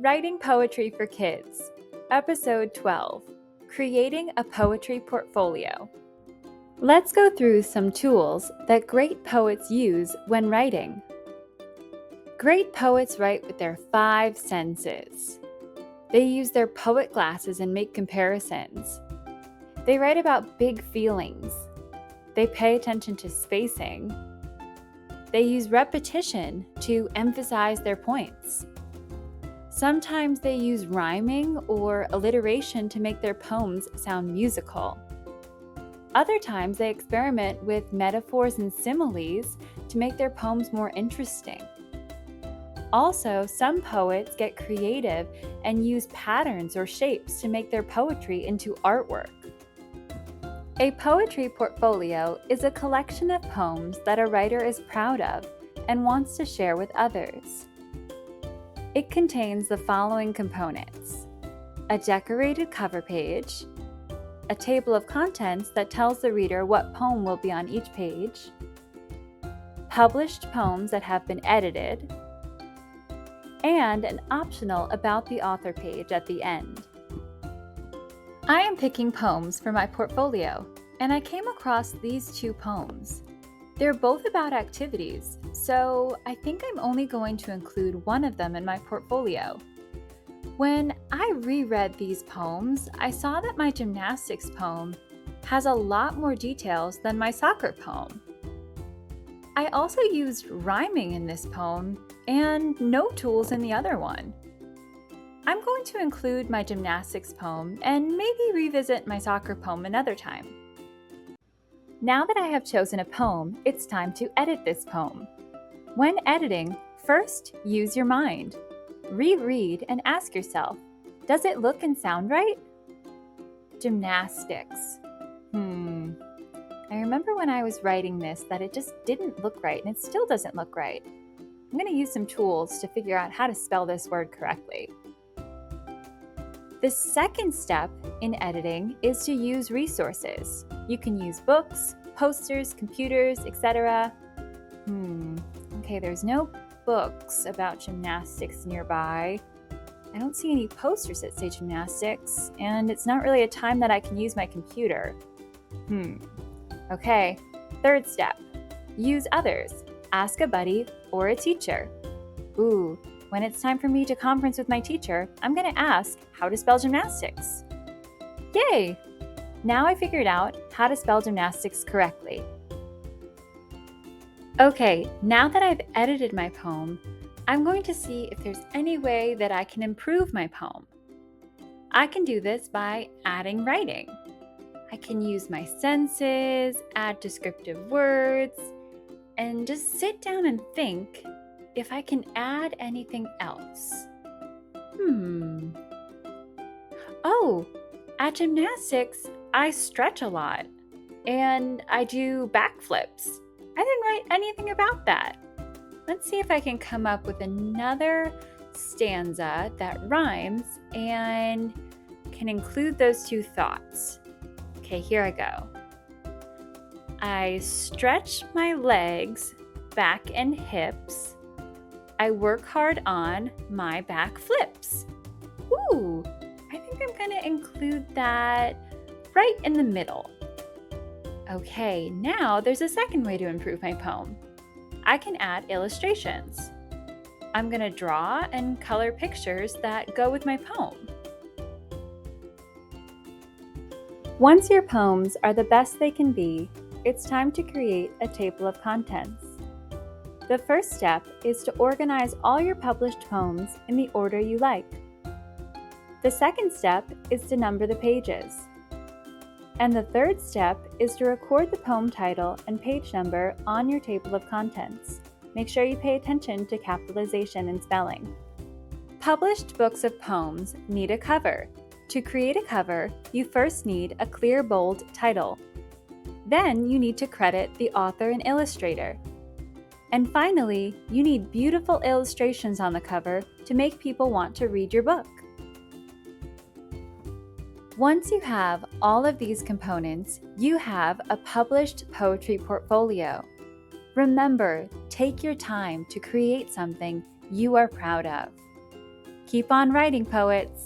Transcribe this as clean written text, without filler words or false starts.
Writing Poetry for Kids, Episode 12, Creating a Poetry Portfolio. Let's go through some tools that great poets use when writing. Great poets write with their 5 senses. They use their poet glasses and make comparisons. They write about big feelings. They pay attention to spacing. They use repetition to emphasize their points. Sometimes they use rhyming or alliteration to make their poems sound musical. Other times they experiment with metaphors and similes to make their poems more interesting. Also, some poets get creative and use patterns or shapes to make their poetry into artwork. A poetry portfolio is a collection of poems that a writer is proud of and wants to share with others. It contains the following components: a decorated cover page, a table of contents that tells the reader what poem will be on each page, published poems that have been edited, and an optional About the Author page at the end. I am picking poems for my portfolio, and I came across these 2 poems. They're both about activities, so I think I'm only going to include one of them in my portfolio. When I reread these poems, I saw that my gymnastics poem has a lot more details than my soccer poem. I also used rhyming in this poem and no tools in the other one. I'm going to include my gymnastics poem and maybe revisit my soccer poem another time. Now that I have chosen a poem, it's time to edit this poem. When editing, first use your mind. Reread and ask yourself, does it look and sound right? Gymnastics. I remember when I was writing this that it just didn't look right, and it still doesn't look right. I'm going to use some tools to figure out how to spell this word correctly. The second step in editing is to use resources. You can use books, posters, computers, etc. Okay, there's no books about gymnastics nearby. I don't see any posters that say gymnastics, and it's not really a time that I can use my computer. Okay, third step. Use others. Ask a buddy or a teacher. When it's time for me to conference with my teacher, I'm going to ask how to spell gymnastics. Yay! Now I figured out how to spell gymnastics correctly. Okay, now that I've edited my poem, I'm going to see if there's any way that I can improve my poem. I can do this by adding writing. I can use my senses, add descriptive words, and just sit down and think if I can add anything else. At gymnastics, I stretch a lot, and I do backflips. I didn't write anything about that. Let's see if I can come up with another stanza that rhymes and can include those 2 thoughts. Okay, here I go. I stretch my legs, back and hips. I work hard on my back flips. I think I'm going to include that right in the middle. Okay, now there's a second way to improve my poem. I can add illustrations. I'm going to draw and color pictures that go with my poem. Once your poems are the best they can be, it's time to create a table of contents. The first step is to organize all your published poems in the order you like. The second step is to number the pages. And the third step is to record the poem title and page number on your table of contents. Make sure you pay attention to capitalization and spelling. Published books of poems need a cover. To create a cover, you first need a clear, bold title. Then you need to credit the author and illustrator. And finally, you need beautiful illustrations on the cover to make people want to read your book. Once you have all of these components, you have a published poetry portfolio. Remember, take your time to create something you are proud of. Keep on writing, poets!